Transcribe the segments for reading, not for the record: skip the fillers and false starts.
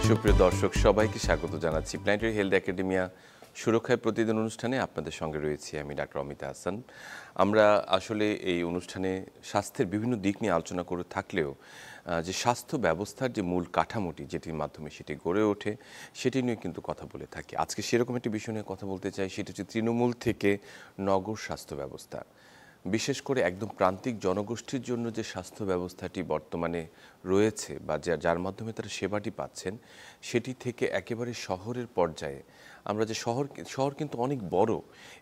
সুপ্রিয় দর্শক সবাইকে স্বাগত জানাচ্ছি প্ল্যানেটারি হেলথ একাডেমিয়া সুরক্ষায় প্রতিদিন অনুষ্ঠানে আপনাদের সঙ্গে রয়েছি আমি ডাক্তার অমিতা হাসান। আমরা আসলে এই অনুষ্ঠানে স্বাস্থ্যের বিভিন্ন দিক নিয়ে আলোচনা করে থাকলেও যে স্বাস্থ্য ব্যবস্থার যে মূল কাঠামোটি যেটির মাধ্যমে সেটি গড়ে ওঠে সেটি নিয়ে কিন্তু কথা বলে থাকি। আজকে সেরকম একটি বিষয় নিয়ে কথা বলতে চাই, সেটি হচ্ছে তৃণমূল থেকে নগর স্বাস্থ্য ব্যবস্থা। বিশেষ করে একদম প্রান্তিক জনগোষ্ঠীর জন্য যে স্বাস্থ্য ব্যবস্থাটি বর্তমানে রয়েছে বা যার মাধ্যমে তারা সেবাটি পাচ্ছেন, সেটি থেকে একেবারে শহরের পর্যায়ে আমরা যে শহর কিন্তু অনেক বড়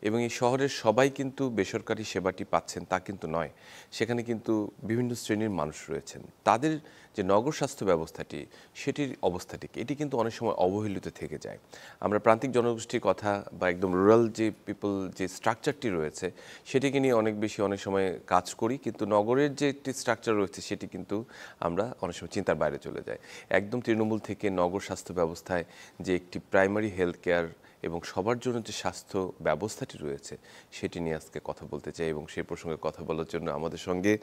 এবং এই শহরের সবাই কিন্তু বেসরকারি সেবাটি পাচ্ছেন তা কিন্তু নয়। সেখানে কিন্তু বিভিন্ন শ্রেণীর মানুষ রয়েছেন। তাদের যে নগর স্বাস্থ্য ব্যবস্থাটি সেটির অবস্থাটিকে এটি কিন্তু অনেক সময় অবহেলিত থেকে যায়। আমরা প্রান্তিক জনগোষ্ঠীর কথা বা একদম রুরাল যে পিপল যে স্ট্রাকচারটি রয়েছে সেটিকে নিয়ে অনেক সময় কাজ করি, কিন্তু নগরের যে একটি স্ট্রাকচার রয়েছে সেটি কিন্তু আমরা অনেক সময় চিন্তার বাইরে চলে যাই। একদম তৃণমূল থেকে নগর স্বাস্থ্য ব্যবস্থায় যে একটি প্রাইমারি হেলথ কেয়ার এবং সবার জন্য যে স্বাস্থ্য ব্যবস্থাটি রয়েছে সেটি নিয়ে আজকে কথা বলতে চাই এবং সেই প্রসঙ্গে কথা বলার জন্য আমাদের সঙ্গে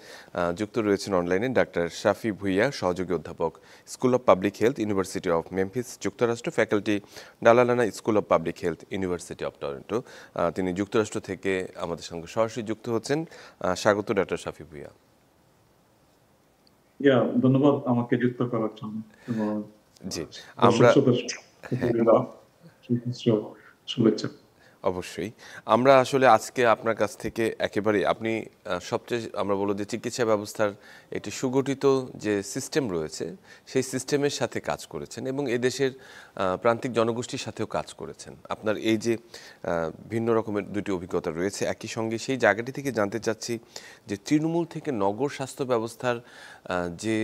যুক্ত রয়েছেন অনলাইনে ডাক্তার শাফি ভুইয়া, সহযোগী অধ্যাপক, school of public health, university of Memphis, যুক্তরাষ্ট্র, faculty, Dalla Lana school of public health, university of Toronto. তিনি যুক্তরাষ্ট্র থেকে আমাদের সঙ্গে সরাসরি যুক্ত হচ্ছেন। স্বাগত ডাক্তার শাফি ভুইয়া। ধন্যবাদ আমাকে যুক্ত করার জন্য। জি, আমরা শুভেচ্ছা। অবশ্যই আমরা আসলে আজকে আপনার কাছ থেকে একেবারে আপনি সবচেয়ে আমরা বলবো যে চিকিৎসা ব্যবস্থার একটি সুগঠিত যে সিস্টেম রয়েছে সেই সিস্টেমের সাথে কাজ করেছেন এবং এদেশের প্রান্তিক জনগোষ্ঠীর সাথেও কাজ করেছেন। আপনার এই যে ভিন্ন রকমের দুটি অভিজ্ঞতা রয়েছে, একই সঙ্গে সেই জায়গাটি থেকে জানতে চাচ্ছি যে তৃণমূল থেকে নগর স্বাস্থ্য ব্যবস্থার যে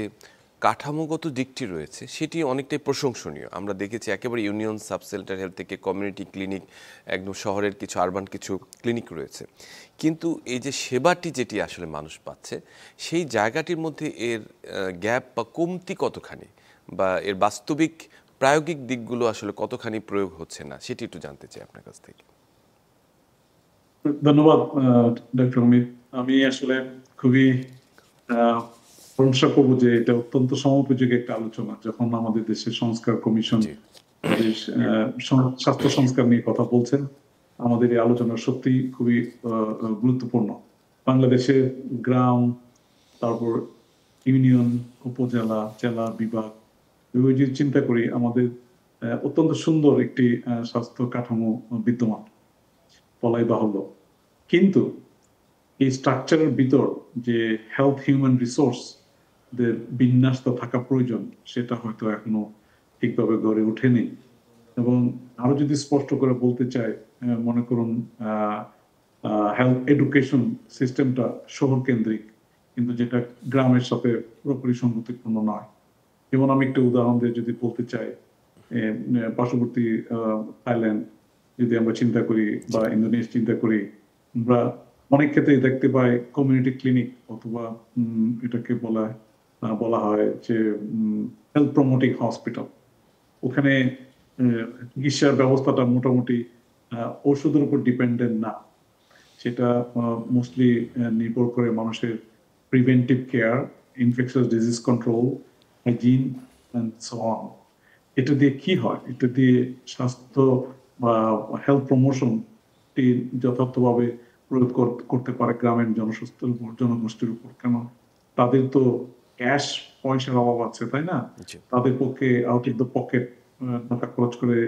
কাঠামোগত দিকটি রয়েছে সেটি অনেকটাই প্রশংসনীয়। আমরা দেখেছি একেবারে ইউনিয়ন সাব সেন্টার হেলথ থেকে কমিউনিটি ক্লিনিক, একদম শহরের কিছু আরবান কিছু ক্লিনিক রয়েছে, কিন্তু এই যে সেবাটি যেটি আসলে মানুষ পাচ্ছে সেই জায়গাটির মধ্যে এর গ্যাপ বা কমতি কতখানি বা এর বাস্তবিক প্রায়োগিক দিকগুলো আসলে কতখানি প্রয়োগ হচ্ছে না সেটি একটু জানতে চাই আপনার কাছ থেকে। ধন্যবাদ ডক্টর অমিত। আমি আসলে খুবই প্রশংসা করবো যে এটা অত্যন্ত সময়োপযোগী একটা আলোচনা, যখন আমাদের দেশের সংস্কার কমিশন স্বাস্থ্য সংস্কার নিয়ে কথা বলছেন। আমাদের এই আলোচনা সত্যি খুবই গুরুত্বপূর্ণ। বাংলাদেশের গ্রাম, তারপর ইউনিয়ন, উপজেলা, জেলা, বিভাগ যদি চিন্তা করি, আমাদের অত্যন্ত সুন্দর একটি স্বাস্থ্য কাঠামো বিদ্যমান বলাই বাহুল্য। কিন্তু এই স্ট্রাকচারের ভিতর যে হেলথ হিউম্যান রিসোর্স দের বিন্যাসটা থাকা প্রয়োজন, সেটা হয়তো এখনো ঠিকভাবে গড়ে ওঠেনি। এবং আরো যদি স্পষ্ট করে বলতে চাই, মনে করুন হেলথ এডুকেশন সিস্টেমটা শহর কেন্দ্রিক, কিন্তু যেটা গ্রামের সাথে পুরোপুরি সংগতিপূর্ণ নয়। যেমন আমি একটা উদাহরণ দিয়ে যদি বলতে চাই, পার্শ্ববর্তী থাইল্যান্ড যদি আমরা চিন্তা করি বা ইন্দোনেশিয়া চিন্তা করি, আমরা অনেক ক্ষেত্রে দেখতে পাই কমিউনিটি ক্লিনিক অথবা এটাকে বলা হয় যে হেলথ প্রমোটিং হসপিটাল। ওখানে চিকিৎসার ব্যবস্থাটা মোটামুটি ওষুধের উপর ডিপেন্ডেন্ট না, সেটা মোস্টলি নির্ভর করে মানুষের preventive care, infectious disease control, hygiene and so on. এটা দিয়ে কি হয়, এটা দিয়ে স্বাস্থ্য বা হেলথ প্রমোশন যথার্থভাবে প্রয়োগ করতে পারে গ্রামের জনগোষ্ঠীর উপর। কেন, তাদের তো ক্যাশ পয়সার অভাব আছে, তাই না? তাদের পক্ষে আউট অফ দ্য পকেট টাকা খরচ করে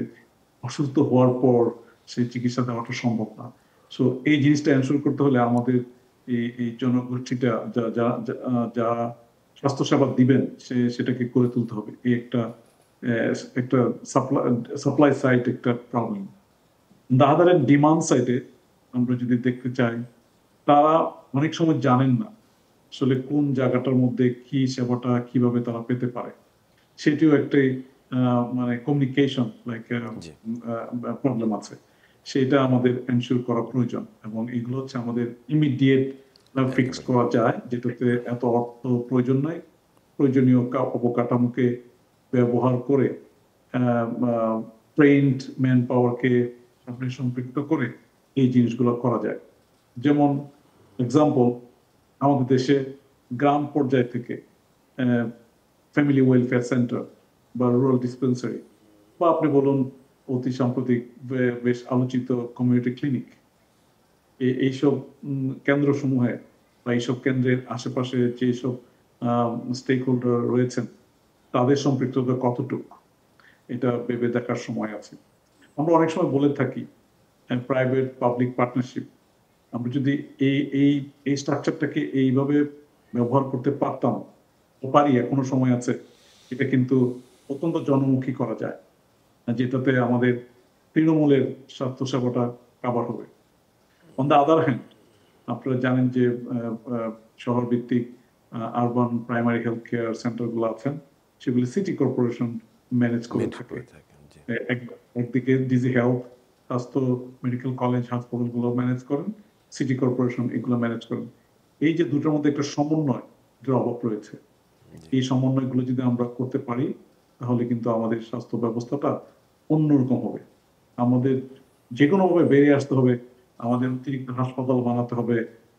অসুস্থ হওয়ার পর সেই চিকিৎসা দেওয়াটা সম্ভব না। সো এই জিনিসটা এনশিওর করতে হলে আমাদের এই জনগোষ্ঠীটা যা স্বাস্থ্য সেবা দিবেন সেটাকে করে তুলতে হবে। এই একটা সাপ্লাই সাইড একটা প্রবলেম। আদার ডিমান্ড সাইডে আমরা যদি দেখতে চাই, তারা অনেক সময় জানেন না আসলে কোন জায়গাটার মধ্যে কি সেবাটা কিভাবে তারা পেতে পারে। সেটিও একটি মানে কমিউনিকেশন প্রবলেম আছে, সেটা আমাদের এনশিওর করা প্রয়োজন। এবং এগুলো হচ্ছে আমাদের ইমিডিয়েট ফিক্স করা যায়, যেটাতে এত অর্থ প্রয়োজন নাই। প্রয়োজনীয় অবকাঠামোকে ব্যবহার করে ট্রেন্ড ম্যান পাওয়ারকে সম্পৃক্ত করে এই জিনিসগুলো করা যায়। যেমন এক্সাম্পল, আমাদের দেশে গ্রাম পর্যায় থেকে ফ্যামিলি ওয়েলফেয়ার সেন্টার বা রুরাল ডিসপেন্সারি, বা আপনি বলুন অতি সাম্প্রতিক বেশ আলোচিত কমিউনিটি ক্লিনিক, এইসব কেন্দ্রসমূহে বা এইসব কেন্দ্রের আশেপাশে যেসব স্টেক হোল্ডার রয়েছেন তাদের সম্পৃক্ততা কতটুকু, এটা ভেবে দেখার সময় আছে। আমরা অনেক সময় বলে থাকি প্রাইভেট পাবলিক পার্টনারশিপ, আমরা যদি এই এই এই স্ট্রাকচারটাকে এইভাবে ব্যবহার করতে পারতাম, পারি, এখনো সময় আছে, এটা কিন্তু অত্যন্ত জনমুখী করা যায়, যেটাতে আমাদের তৃণমূলের স্বাস্থ্যসেবাটা কাভার হবে। অন দ্য আদার হ্যান্ড, আপনারা জানেন যে শহর ভিত্তিক আরবান প্রাইমারি হেলথ কেয়ার সেন্টারগুলো আছেন, সেগুলি সিটি কর্পোরেশন ম্যানেজ করে থাকে। একদিকে ডিজি হেলথ, স্বাস্থ্য মেডিকেল কলেজ হাসপাতালগুলো ম্যানেজ করেন, সিটি কর্পোরেশন এগুলো ম্যানেজ করেন। এই যে দুটোর মধ্যে একটা সমন্বয়, এটার অভাব রয়েছে। এই সমন্বয়গুলো যদি আমরা করতে পারি তাহলে কিন্তু আমাদের স্বাস্থ্য ব্যবস্থাটা অন্যরকম হবে। আমাদের যে কোনোভাবে বেরিয়ে আসতে হবে, আমাদের অতিরিক্ত হাসপাতাল বানাতে হবে,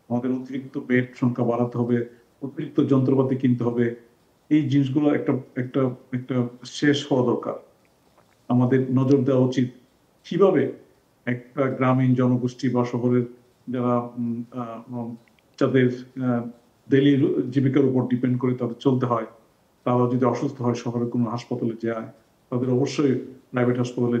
আমাদের অতিরিক্ত বেড সংখ্যা বাড়াতে হবে, অতিরিক্ত যন্ত্রপাতি কিনতে হবে। এই জিনিসগুলো একটা একটা একটা শেষ হওয়া দরকার। আমাদের নজর দেওয়া উচিত কিভাবে একটা গ্রামীণ জনগোষ্ঠী বা শহরের যারা যাদের ডেইলি জীবিকার উপর ডিপেন্ড করে তাদের চলতে হয়, তারা যদি অসুস্থ হয় শহরের কোনো হাসপাতালে যায়, তাদের অবশ্যই প্রাইভেট হাসপাতালে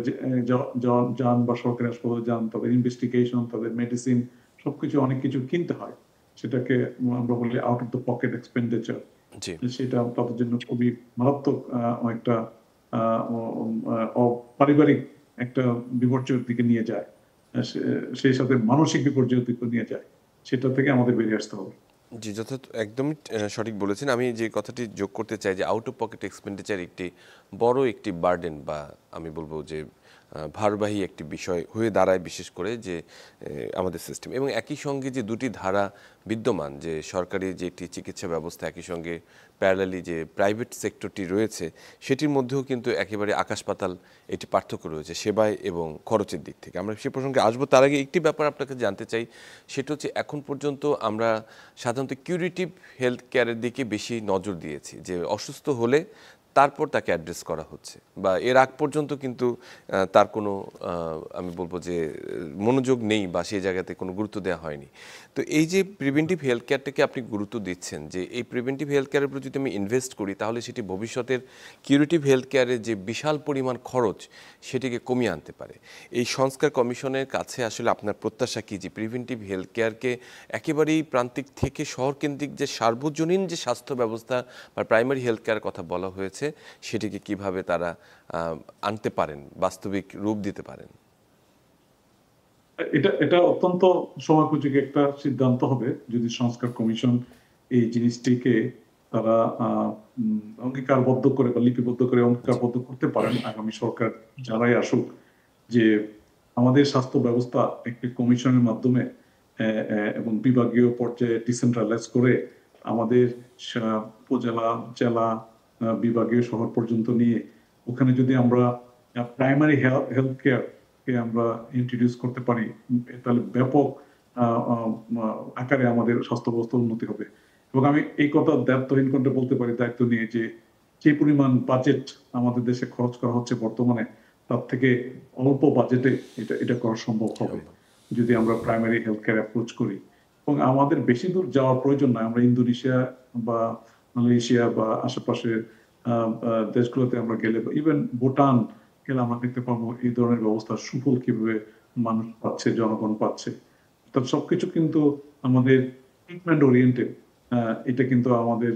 যান বা সরকারি হাসপাতালে যান, তাদের ইনভেস্টিগেশন, তাদের মেডিসিন সবকিছু অনেক কিছু কিনতে হয়। সেটাকে আমরা বলি out of the pocket expenditure. সেটা তাদের জন্য খুবই মারাত্মক একটা পারিবারিক একটা বিপর্যয়ের দিকে নিয়ে যায়, সেই সাথে মানসিক বিপর্যয়ের দিকে নিয়ে যায়। সেটা থেকে আমাদের বেরিয়ে আসতে হবে। জি, যথার্থ, একদমই সঠিক বলেছেন। আমি যে কথাটি যোগ করতে চাই যে আউট অফ পকেট এক্সপেন্ডিচার একটি বড় একটি বার্ডেন, বা আমি বলবো যে ভারবাহী একটি বিষয় হয়ে দাঁড়ায়, বিশেষ করে যে আমাদের সিস্টেম। এবং একই সঙ্গে যে দুটি ধারা বিদ্যমান, যে সরকারি যে একটি চিকিৎসা ব্যবস্থা, একই সঙ্গে প্যারালালি যে প্রাইভেট সেক্টরটি রয়েছে, সেটির মধ্যেও কিন্তু একেবারে আকাশ পাতাল একটি পার্থক্য রয়েছে সেবায় এবং খরচের দিক থেকে। আমরা সে প্রসঙ্গে আসবো, তার আগে একটি ব্যাপার আপনাকে জানতে চাই, সেটা হচ্ছে এখন পর্যন্ত আমরা সাধারণত কিউরেটিভ হেলথ কেয়ারের দিকে বেশি নজর দিয়েছি, যে অসুস্থ হলে তারপর তাকে অ্যাড্রেস করা হচ্ছে, বা এর আগ পর্যন্ত কিন্তু তার কোনো আমি বলবো যে মনোযোগ নেই, বা সেই জায়গাতে কোনো গুরুত্ব দেওয়া হয়নি। তো এই যে প্রিভেন্টিভ হেলথ কেয়ারটাকে আপনি গুরুত্ব দিচ্ছেন, যে এই প্রিভেন্টিভ হেলথ কেয়ারের উপর যদি আমি ইনভেস্ট করি, তাহলে সেটি ভবিষ্যতের কিউরেটিভ হেলথ কেয়ারের যে বিশাল পরিমাণ খরচ সেটিকে কমিয়ে আনতে পারে। এই সংস্কার কমিশনের কাছে আসলে আপনার প্রত্যাশা কি, যে প্রিভেন্টিভ হেলথ কেয়ারকে একেবারেই প্রান্তিক থেকে শহরকেন্দ্রিক যে সার্বজনীন যে স্বাস্থ্য ব্যবস্থা বা প্রাইমারি হেলথ কেয়ার কথা বলা হয়েছে, সেটিকে কিভাবে তারা আনতে পারেন, বাস্তবিক রূপ দিতে পারেন? এটা এটা অত্যন্ত সময়োপযোগী একটা সিদ্ধান্ত হবে যদি সংস্কার কমিশন এই জিনিসটিকে তারা অঙ্গীকারবদ্ধ করে বা লিপিবদ্ধ করে অঙ্গীকারবদ্ধ করতে পারেন আগামী সরকার যারাই আসুক, যে আমাদের স্বাস্থ্য ব্যবস্থা একটি কমিশনের মাধ্যমে এবং বিভাগীয় পর্যায়ে ডিসেন্ট্রালাইজ করে আমাদের উপজেলা, জেলা, বিভাগীয় শহর পর্যন্ত নিয়ে ওখানে যদি আমরা প্রাইমারি হেলথ কেয়ার কে আমরা ইন্ট্রোডিউস করতে পারি, তাহলে ব্যাপক আকারে আমাদের স্বাস্থ্য ব্যবস্থার উন্নতি হবে। এবং আমি এই কথা দায়িত্বহীন কণ্ঠে বলতে পারি, দায়িত্ব নিয়ে, যে পরিমাণ বাজেট আমাদের দেশে খরচ করা হচ্ছে বর্তমানে, তার থেকে অল্প বাজেটে এটা করা সম্ভব হবে যদি আমরা প্রাইমারি হেলথ কেয়ার অ্যাপ্রোচ করি। এবং আমাদের বেশি দূর যাওয়ার প্রয়োজন নয়। আমরা ইন্দোনেশিয়া বা মালয়েশিয়া বা আশেপাশের দেশগুলোতে আমরা গেলে, ইভেন ভুটান গেলে আমরা দেখতে পাবো এই ধরনের ব্যবস্থার সুফল কিভাবে মানুষ পাচ্ছে, জনগণ পাচ্ছে। তো সবকিছু কিন্তু আমাদের ট্রিটমেন্ট ওরিয়েন্টেড। এটা কিন্তু আমাদের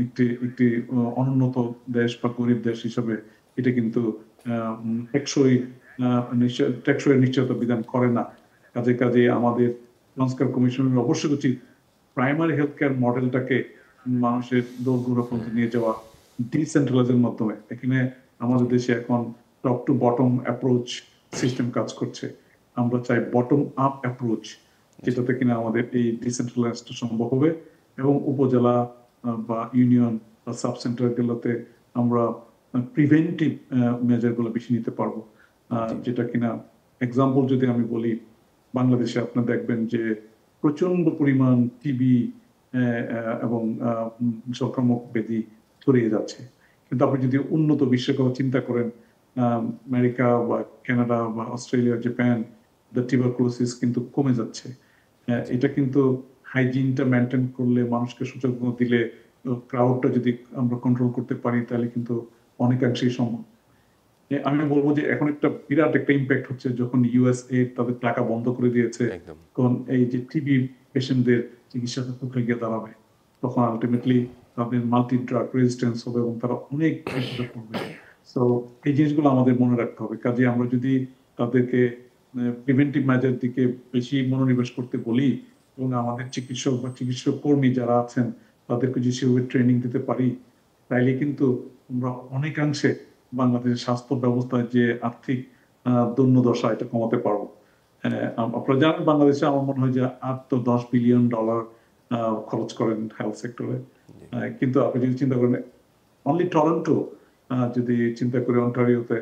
একটি একটি অনুন্নত দেশ বা গরিব দেশ হিসাবে এটা কিন্তু টেকসই টেকসই নিশ্চয়তা বিধান করে না। কাজে কাজে আমাদের সংস্কার কমিশনের অবশ্যই উচিত প্রাইমারি হেলথ কেয়ার মডেলটাকে মানুষের দোরগোড়া পর্যন্ত নিয়ে যাওয়া ডিসেন্ট্রালাইজের মাধ্যমে। এখানে আমাদের দেশে এখন top to bottom approach system কাজ করছে। আমরা চাই বটম আপ অ্যাপ্রোচ, যেটাতে কিনা আমাদের এই ডিসেন্ট্রালাইজড সম্ভব হবে এবং উপজেলা বা ইউনিয়ন বা সাব সেন্টার গুলোতে আমরা প্রিভেন্টিভ মেজার গুলো বেশি নিতে পারবো। যেটা কিনা এক্সাম্পল যদি আমি বলি, বাংলাদেশে আপনি দেখবেন যে প্রচন্ড পরিমাণ টিবি এবং সংক্রামক ব্যাধি ছড়িয়ে যাচ্ছে। কিন্তু আপনি যদি উন্নত বিশ্বের কথা চিন্তা করেন, আমেরিকা বা কানাডা বা অস্ট্রেলিয়া, জাপান, দ্য টিউবারকুলোসিস কিন্তু কমে যাচ্ছে। জি, এটা কিন্তু হাইজিনটা মেনটেন করলে, মানুষকে সচেতন দিলে, ক্রাউডটা যদি আমরা কন্ট্রোল করতে পারি, তাহলে কিন্তু অনেকাংশেই সম্ভব। আমি বলবো যে এখন একটা বিরাট একটা ইম্প্যাক্ট হচ্ছে যখন ইউএসএ তাদের টাকা বন্ধ করে দিয়েছে। একদম। কারণ এই যে টিবি পেশেন্টদের চিকিৎসাটা কোথায় গিয়ে দাঁড়াবে, তখন আলটিমেটলি তাদের মাল্টি ড্রাগ রেজিস্ট্যান্স হবে এবং তারা অনেক বিপদে পড়বে। সো এই জিনিসগুলো আমাদের মনে রাখতে হবে। কাজে আমরা যদি তাদেরকে প্রিভেন্টিভ মেজার দিকে বেশি মনোনিবেশ করতে বলি এবং আমাদের চিকিৎসক বা চিকিৎসক কর্মী যারা আছেন তাদেরকে যদি সেভাবে ট্রেনিং দিতে পারি, তাইলে কিন্তু আমরা অনেকাংশে বাংলাদেশের স্বাস্থ্য ব্যবস্থায় যে আর্থিক দৈন্যদশা এটা কমাতে পারবো। আপনারা জানেন বাংলাদেশে আমার মনে হয় যে $8 to 10 বিলিয়ন খরচ করেন হেলথ সেক্টরে। জি, কিন্তু আপনি যদি চিন্তা করেন অনলি টরন্টো, যদি চিন্তা করি অন্টারিওতে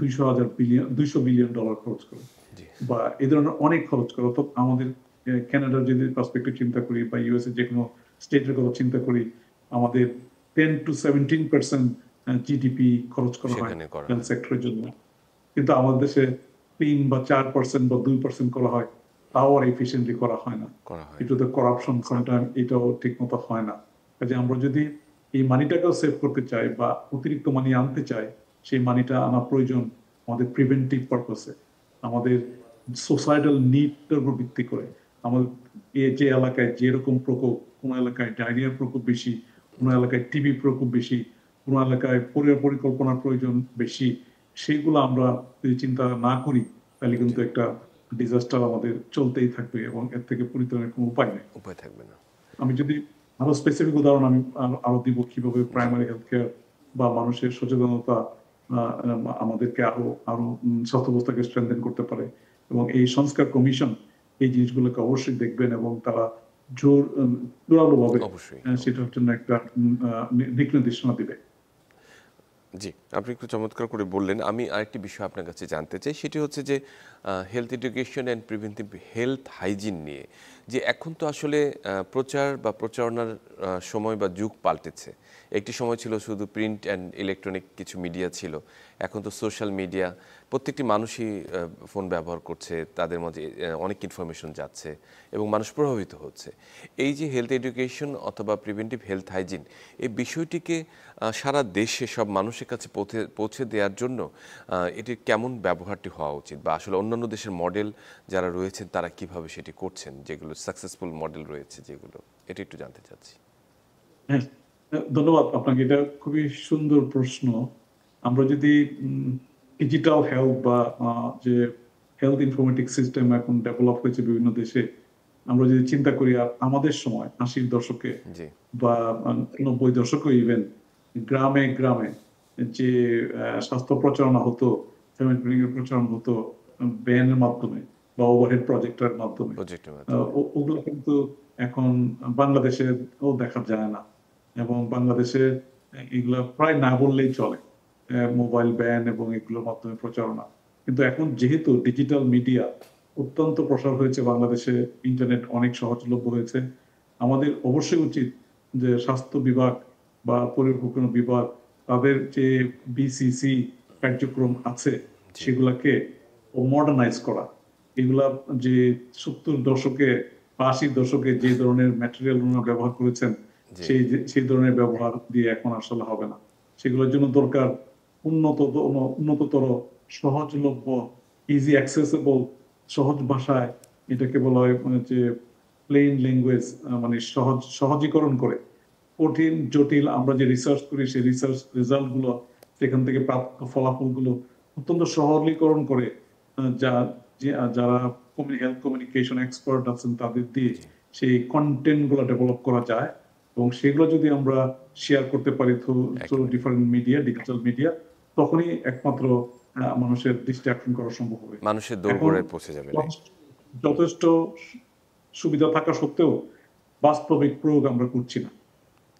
200 বিলিয়ন ডলার খরচ করে, জি, বা এই ধরনের অনেক খরচ করে। তো আমাদের কানাডার যদি পার্সপেক্টিভ চিন্তা করি বা ইউএসএ যে কোনো স্টেটের কথা চিন্তা করি, আমাদের 10 to 17% জিডিপি খরচ করা হয় সেখানে করা হেলথ হয়, সেক্টরের জন্য। কিন্তু আমাদের দেশে 3 বা 4% বা 2% করা হয়, তাও আর এফিসিয়েন্টলি করা হয় না। করা হয় না। এটাতে করাপশন সামটাইম, এটাও ঠিক মতো হয় না। কাজে আমরা যদি এই মানিটাকেও সেভ করতে চাই বা অতিরিক্ত মানি আনতে চাই, সেই মানিটা আনা প্রয়োজন আমাদের প্রিভেন্টিভ পারপাসে, আমাদের সোসাইটাল নিডের উপর ভিত্তি করে। আমাদের যে এলাকায় যেরকম প্রকোপ, কোন এলাকায় ডায়রিয়ার প্রকোপ বেশি, কোন জি, এলাকায় টিবি প্রকোপ বেশি, কোন এলাকায় পরিকল্পনার প্রয়োজন বেশি, সেইগুলো আমরা যদি চিন্তা না করি, তাহলে জি, কিন্তু একটা ডিজাস্টার আমাদের চলতেই থাকবে এবং এর থেকে পরিত্রাণের কোনো উপায় নেই। উপায় থাকবে না। আমি যদি আরো স্পেসিফিক উদাহরণ আমি আরো দিব কিভাবে জি, প্রাইমারি হেলথ কেয়ার বা মানুষের সচেতনতা আমাদেরকে আরো আরো স্বাস্থ্য ব্যবস্থাকে স্ট্রেনথেন করতে পারে। এবং এই সংস্কার কমিশন এই জিনিসগুলোকে অবশ্যই দেখবেন এবং তারা জোরালো ভাবে অবশ্যই, সেটার অবশ্যই। জন্য একটা দিক নির্দেশনা দিবে। জি, আপনি একটু চমৎকার করে বললেন। আমি আরেকটি বিষয় আপনার কাছে জানতে চাই। সেটি হচ্ছে যে health education and preventive health hygiene নিয়ে যে এখন তো আসলে প্রচার বা প্রচারণার সময় বা যুগ পাল্টেছে। একটি সময় ছিল শুধু প্রিন্ট অ্যান্ড ইলেকট্রনিক কিছু মিডিয়া ছিল। এখন তো সোশ্যাল মিডিয়া, প্রত্যেকটি মানুষই ফোন ব্যবহার করছে। তাদের মাঝে অনেক ইনফরমেশন যাচ্ছে এবং মানুষ প্রভাবিত হচ্ছে। এই যে হেলথ এডুকেশন অথবা প্রিভেন্টিভ হেলথ হাইজিন, এই বিষয়টিকে সারা দেশে সব মানুষের কাছে পৌঁছে দেওয়ার জন্য এটির কেমন ব্যবহারটি হওয়া উচিত, বা আসলে অন্যান্য দেশের মডেল যারা রয়েছেন তারা কিভাবে সেটি করছেন, যেগুলো সাকসেসফুল মডেল রয়েছে যেগুলো, এটি একটু জানতে চাচ্ছি। হ্যাঁ, ধন্যবাদ আপনাকে। এটা খুবই সুন্দর প্রশ্ন। আমরা যদি ডিজিটাল হেলথ বা যে হেলথ ইনফরমেটিক সিস্টেম এখন ডেভেলপ হয়েছে বিভিন্ন দেশে, আমরা যদি চিন্তা করি আর আমাদের সময় 80-র দশকে জি, বা 90 দশকে, ইভেন গ্রামে গ্রামে যে স্বাস্থ্য প্রচারণা হতো, প্রচারণা হতো ব্যানের মাধ্যমে বা ওভারহেড প্রজেক্টের মাধ্যমে, প্রজেক্টের মাধ্যমে। ওগুলো কিন্তু এখন বাংলাদেশে দেখা যায় না। এবং বাংলাদেশে এগুলা প্রায় না বললেই চলে, মোবাইল ব্যান এবং এগুলোর মাধ্যমে প্রচারণা। কিন্তু এখন যেহেতু ডিজিটাল মিডিয়া অত্যন্ত প্রসার হয়েছে বাংলাদেশে, ইন্টারনেট অনেক সহজলভ্য হয়েছে, আমাদের অবশ্যই উচিত যে স্বাস্থ্য বিভাগ বা পরিকল্পনা বিভাগ তাদের যে বিসিসি কার্যক্রম আছে জি, সেগুলাকে মডার্নাইজ করা। এগুলা যে 70 দশকে বা 80 দশকে যে ধরনের ম্যাটেরিয়াল ওনারা ব্যবহার করেছেন, জি, সেই ধরনের ব্যবহার দিয়ে এখন আসলে হবে না। সেগুলোর জন্য দরকার উন্নততর, সহজলভ্য, ইজি অ্যাক্সেসিবল, সহজ ভাষায়, এটাকে বলা হয় যে প্লেন ল্যাঙ্গুয়েজ, মানে সহজীকরণ করে কঠিন জটিল আমরা যে রিসার্চ করি সেই রিসার্চ রেজাল্ট গুলো, সেখান থেকে প্রাপ্ত ফলাফল গুলো অত্যন্ত সরলীকরণ করে, যা যারা হেলথ কমিউনিকেশন এক্সপার্ট আছেন তাদের দিয়ে জি, সেই কন্টেন্ট গুলো ডেভেলপ করা যায় এবং সেগুলো যদি আমরা শেয়ার করতে পারি থ্রু একেবারে ডিফারেন্ট মিডিয়া, ডিজিটাল মিডিয়া, তখনই একমাত্র মানুষের দৃষ্টি আকর্ষণ করা সম্ভব হবে। মানুষের এখন দোরগোড়ায় পৌঁছে যাবে। রাইট। যথেষ্ট সুবিধা থাকা সত্ত্বেও বাস্তবিক প্রয়োগ আমরা করছি না।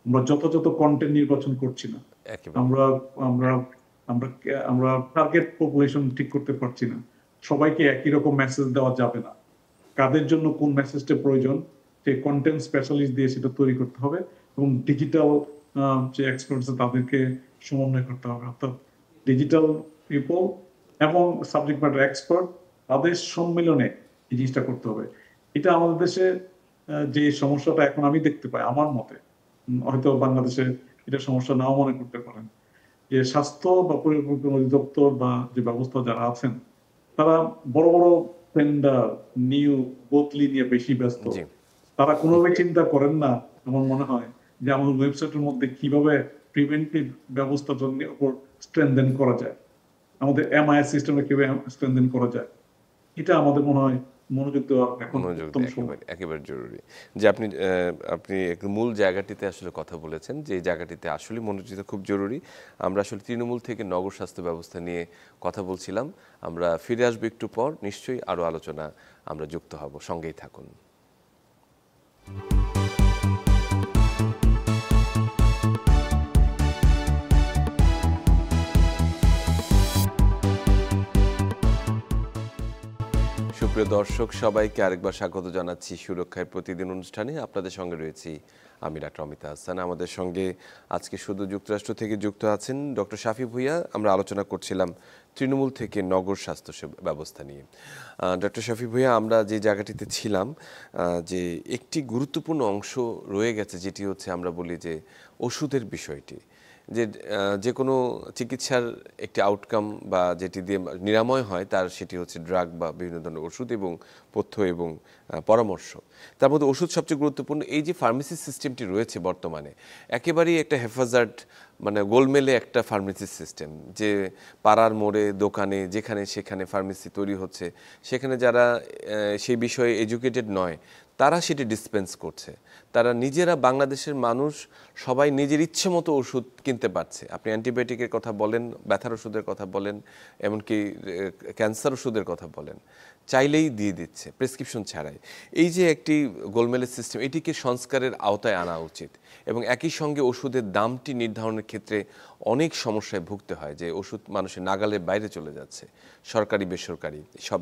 আমরা যথাযথ কন্টেন্ট নির্বাচন করছি না। একেবারে। আমরা আমরা আমরা আমরা টার্গেট পপুলেশন ঠিক করতে পারছি না। সবাইকে একই রকম মেসেজ দেওয়া যাবে না। কাদের জন্য কোন মেসেজটা প্রয়োজন, সেই কন্টেন্ট স্পেশালিস্ট দিয়ে সেটা তৈরি করতে হবে এবং ডিজিটাল যে এক্সপার্টস তাদেরকে সমন্বয় করতে হবে, অর্থাৎ ডিজিটাল পিপল এবং সাবজেক্ট ম্যাটার এক্সপার্ট তাদের সম্মিলনে এই জিনিসটা করতে হবে। এটা আমাদের দেশে যে সমস্যাটা এখন আমি দেখতে পাই আমার মতে, হয়তো বাংলাদেশে এটা সমস্যা নাও মনে করতে পারেন, যে স্বাস্থ্য বা পরিকল্পনা অধিদপ্তর বা যে ব্যবস্থা যারা আছেন তারা বড় বড় টেন্ডার, নিয়োগ, বদলি নিয়ে বেশি ব্যস্ত। জি। তারা কোনোভাবে চিন্তা করেন না আমার মনে হয় যে আমাদের ওয়েবসাইটের মধ্যে কিভাবে প্রিভেন্টিভ ব্যবস্থার জন্য উপর স্ট্রেনদেন করা যায়, আমাদের এমআইএস সিস্টেমে কিভাবে স্ট্রেনদেন করা যায়, এটা আমাদের মনে হয় মনোযোগ দেওয়া এখন মনোযোগ উত্তম দেওয়া সময়। একেবারে জরুরি। যে আপনি একদম মূল জায়গাটিতে আসলে কথা বলেছেন, যে এই জায়গাটিতে আসলে মনোযোগ খুব জরুরি। আমরা আসলে তৃণমূল থেকে নগর স্বাস্থ্য ব্যবস্থা নিয়ে কথা বলছিলাম। আমরা ফিরে আসবো একটু পর, নিশ্চয়ই আরো আলোচনা আমরা যুক্ত হব, সঙ্গেই থাকুন। সুপ্রিয় দর্শক, সবাইকে আরেকবার স্বাগত জানাচ্ছি সুরক্ষায় প্রতিদিন অনুষ্ঠানে। আপনাদের সঙ্গে রয়েছি আমি ডাক্তার অমিতা হাসান। আমাদের সঙ্গে আজকে শুধু যুক্তরাষ্ট্র থেকে যুক্ত আছেন ডক্টর শাফি ভুঁইয়া। আমরা আলোচনা করছিলাম তৃণমূল থেকে নগর স্বাস্থ্য ব্যবস্থা নিয়ে। ডক্টর শাফি ভুঁইয়া, আমরা যে জায়গাটিতে ছিলাম, যে একটি গুরুত্বপূর্ণ অংশ রয়ে গেছে, যেটি হচ্ছে আমরা বলি যে ওষুধের বিষয়টি, যে কোনো চিকিৎসার একটি আউটকাম বা যেটি দিয়ে নিরাময় হয় তার সেটি হচ্ছে ড্রাগ বা বিভিন্ন ধরনের ওষুধ এবং পথ্য এবং পরামর্শ। তার মধ্যে ওষুধ সবচেয়ে গুরুত্বপূর্ণ। এই যে ফার্মেসি সিস্টেমটি রয়েছে বর্তমানে, একেবারেই একটা হেফাজত, মানে গোলমেলে একটা ফার্মেসি সিস্টেম, যে পাড়ার মোড়ে দোকানে যেখানে সেখানে ফার্মেসি তৈরি হচ্ছে, সেখানে যারা সেই বিষয়ে এডুকেটেড নয় তারা সেটি ডিসপেন্স করছে। তারা নিজেরা, বাংলাদেশের মানুষ সবাই নিজের ইচ্ছে মতো ওষুধ কিনতে পারছে। আপনি অ্যান্টিবায়োটিকের কথা বলেন, ব্যথার ওষুধের কথা বলেন, এমনকি ক্যান্সার ওষুধের কথা বলেন, চাইলেই দিয়ে দিচ্ছে প্রেসক্রিপশন ছাড়াই। এই যে একটি গোলমেলের সিস্টেম, এটিকে সংস্কারের আওতায় আনা উচিত। এবং একই সঙ্গে ওষুধের দামটি নির্ধারণের ক্ষেত্রে অনেক সমস্যায় ভুগতে হয়, যে ওষুধ মানুষের নাগালের বাইরে চলে যাচ্ছে। সরকারি বেসরকারি সব,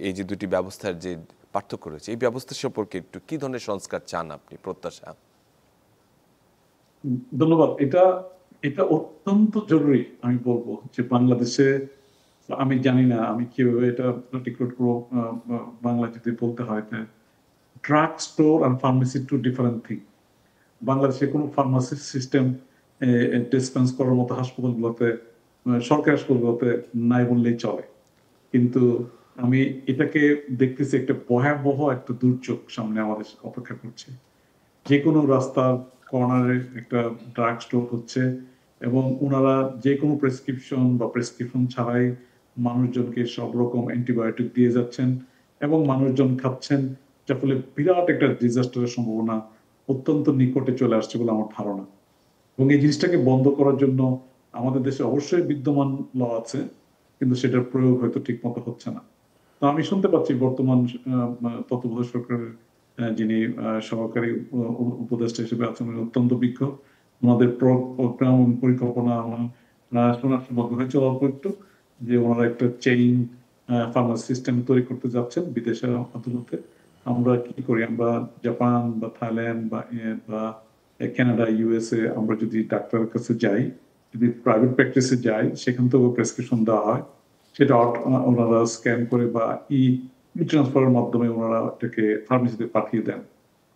এই যে দুটি ব্যবস্থার যে পার্থক্য রয়েছে, এই ব্যবস্থা সম্পর্কে একটু কি ধরনের সংস্কার চান আপনি, প্রত্যাশা? ধন্যবাদ। এটা এটা অত্যন্ত জরুরি। আমি বলবো যে বাংলাদেশে, আমি জানি না আমি কিভাবে এটা আর্টিকুলেট করবো, বাংলা যদি বলতে হয়, ড্রাগ স্টোর আর ফার্মেসি টু ডিফারেন্ট থিং। বাংলাদেশে কোনো ফার্মাসি সিস্টেম ডিসপেন্স করার মতো হাসপাতালগুলোতে, সরকারি হাসপাতালগুলোতে নাই বললেই চলে। কিন্তু আমি এটাকে দেখতেছি একটা ভয়াবহ একটা দুর্যোগ সামনে আমাদের অপেক্ষা করছে। যে কোনো রাস্তার কর্নারে একটা ড্রাগ স্টোর হচ্ছে এবং ওনারা যে কোনো প্রেসক্রিপশন বা প্রেসক্রিপশন ছাড়াই মানুষজনকে সব রকম অ্যান্টিবায়োটিক দিয়ে যাচ্ছেন এবং মানুষজন খাচ্ছেন, যার ফলে বিরাট একটা ডিজাস্টারের সম্ভাবনা অত্যন্ত নিকটে চলে আসছে বলে আমার ধারণা। এবং এই জিনিসটাকে বন্ধ করার জন্য আমাদের দেশে অবশ্যই বিদ্যমান ল আছে, কিন্তু সেটার প্রয়োগ হয়তো ঠিক মতো হচ্ছে না। তো আমি শুনতে পাচ্ছি বর্তমান তত্ত্বাবধায়ক সরকারের যিনি সহকারী উপদেষ্টা হিসেবে আছেন, উনি অত্যন্ত বিজ্ঞ। ওনাদের প্রোগ্রাম পরিকল্পনা শোনার সৌভাগ্য হয়েছে অল্প একটু, যে ওনারা একটা চেইন ফার্মাসি সিস্টেম তৈরি করতে যাচ্ছেন বিদেশের আদালতে। আমরা কি করি, আমরা জাপান বা থাইল্যান্ড বা কানাডা, ইউএসএ, আমরা যদি ডাক্তারের কাছে যাই, যদি প্রাইভেট প্র্যাকটিসে যাই, সেখান থেকেও প্রেসক্রিপশন দেওয়া হয়, সেটা ওনারা স্ক্যান করে বা ই ট্রান্সফারের মাধ্যমে ওনারা এটাকে ফার্মেসিতে পাঠিয়ে দেন।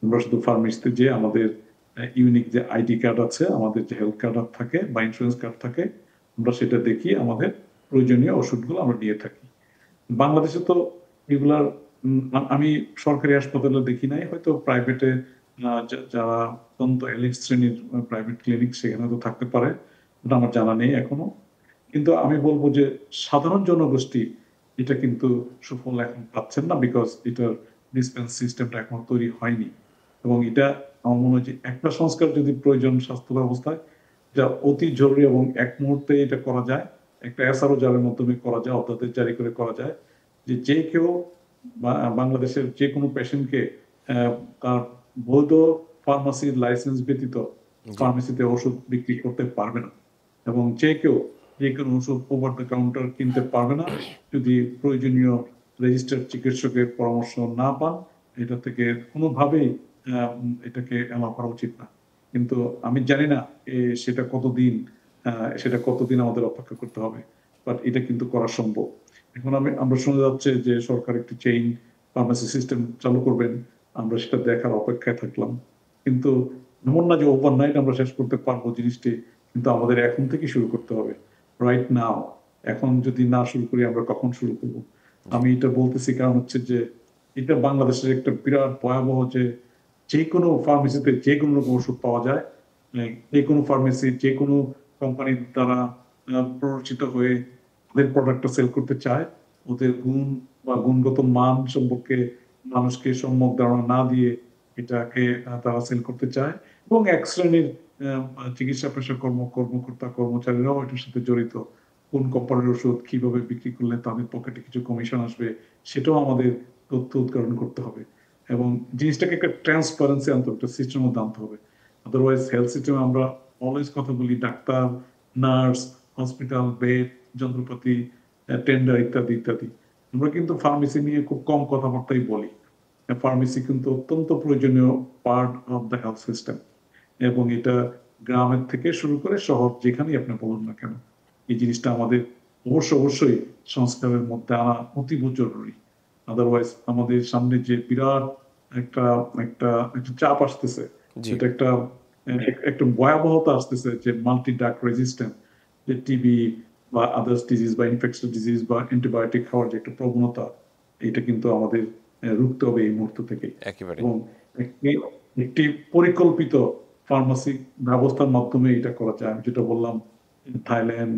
আমরা শুধু ফার্মেসিতে যে আমাদের ইউনিক যে আইডি কার্ড আছে, আমাদের যে হেলথ কার্ড থাকে বা ইন্স্যুরেন্স কার্ড থাকে, আমরা সেটা দেখিয়ে আমাদের প্রয়োজনীয় ওষুধগুলো আমরা নিয়ে থাকি। বাংলাদেশে তো এগুলার আমি সরকারি হাসপাতালে দেখি নাই, হয়তো প্রাইভেটে যারা অত্যন্ত এলিট শ্রেণীর প্রাইভেট ক্লিনিক সেখানে তো থাকতে পারে, ওটা আমার জানা নেই এখনো। কিন্তু আমি বলবো যে সাধারণ জনগোষ্ঠী এটা কিন্তু সুফল এখন পাচ্ছেন না, বিকজ এটার ডিসপেন্স সিস্টেমটা এখনো তৈরি হয়নি। এবং এটা আমার মনে হয় যে একটা সংস্কার যদি প্রয়োজন স্বাস্থ্য ব্যবস্থায়, যা অতি জরুরি এবং এক মুহূর্তে এটা করা যায়, একটা এসআরও জারের মাধ্যমে করা যায়, অধ্যাদেশ জারি করে করা যায়, যে যে কেউ বাংলাদেশের যে কোনো পেশেন্টকে তার বৈধ ফার্মাসির লাইসেন্স ব্যতীত ফার্মেসিতে ওষুধ বিক্রি করতে পারবে না, এবং যে কেউ যে কোনো ওষুধ ওভার দ্য কাউন্টার কিনতে পারবে না যদি প্রয়োজনীয় রেজিস্টার্ড চিকিৎসকের পরামর্শ না পান। এটা থেকে কোনোভাবেই এটাকে এলাও করা উচিত না। কিন্তু আমি জানি না সেটা কতদিন সেটা কতদিন আমাদের অপেক্ষা করতে হবে, বাট এটা কিন্তু করা সম্ভব। এখন আমরা শোনা যাচ্ছে যে সরকার একটি চেইন ফার্মেসি সিস্টেম চালু করবেন, আমরা সেটা দেখার অপেক্ষায় থাকলাম। কিন্তু এমন না যে ওভারনাইট আমরা শেষ করতে পারবো জিনিসটি, কিন্তু আমাদের এখন থেকে শুরু করতে হবে, রাইট নাও। এখন যদি না শুরু করি আমরা কখন শুরু করব? জি। আমি এটা বলতেছি কারণ হচ্ছে যে এটা বাংলাদেশের একটা বিরাট ভয়াবহ যে যে কোনো ফার্মেসিতে যে কোনো রকম ওষুধ পাওয়া যায়, যে কোনো ফার্মেসি যে কোনো কোম্পানির দ্বারা প্ররোচিত হয়ে ওদের প্রোডাক্টটা সেল করতে চায়, ওদের গুণ বা গুণগত মান সম্পর্কে মানুষকে সম্যক ধারণা না দিয়ে এটাকে তারা সেল করতে চায়। এবং এক শ্রেণীর চিকিৎসা পেশা কর্মকর্তা কর্মচারীরাও এটার সাথে জড়িত। কোন কোম্পানির ওষুধ কিভাবে বিক্রি করলে তাদের পকেটে কিছু কমিশন আসবে, সেটাও আমাদের তথ্য উদ্ঘাটন করতে হবে। এবং জিনিসটাকে একটা ট্রান্সপারেন্সি আনতে হবে, একটা সিস্টেমের মধ্যে আনতে হবে। আদারওয়াইজ হেলথ সিস্টেমে আমরা অলওয়েজ কথা বলি ডাক্তার, নার্স, হসপিটাল, বেড, যন্ত্রপাতি, টেন্ডার ইত্যাদি ইত্যাদি। আমরা কিন্তু ফার্মেসি নিয়ে খুব কম কথাবার্তাই বলি। ফার্মেসি কিন্তু অত্যন্ত প্রয়োজনীয় part of the health system, এবং এটা গ্রামের থেকে শুরু করে শহর যেখানেই আপনি বলুন না কেন, এই জিনিসটা আমাদের অবশ্যই সংস্কারের মধ্যে আনা অতীব জরুরি। আদারওয়াইজ আমাদের সামনে যে বিরাট একটা একটা একটা চাপ আসতেছে, জি। এটা একটা একটা ভয়াবহতা আসতেছে, যে মাল্টি ড্রাগ রেজিস্ট্যান্ট, যে টিবি বা আদার্স ডিজিজ বা ইনফেকশন ডিজিজ বা অ্যান্টিবায়োটিক খাওয়ার যে একটা প্রবণতা, এটা কিন্তু আমাদের রুখতে হবে এই মুহূর্ত থেকে। একেবারে। এবং একটি একটি পরিকল্পিত ফার্মাসি ব্যবস্থার মাধ্যমে এটা করা যায়। আমি যেটা বললাম, থাইল্যান্ড,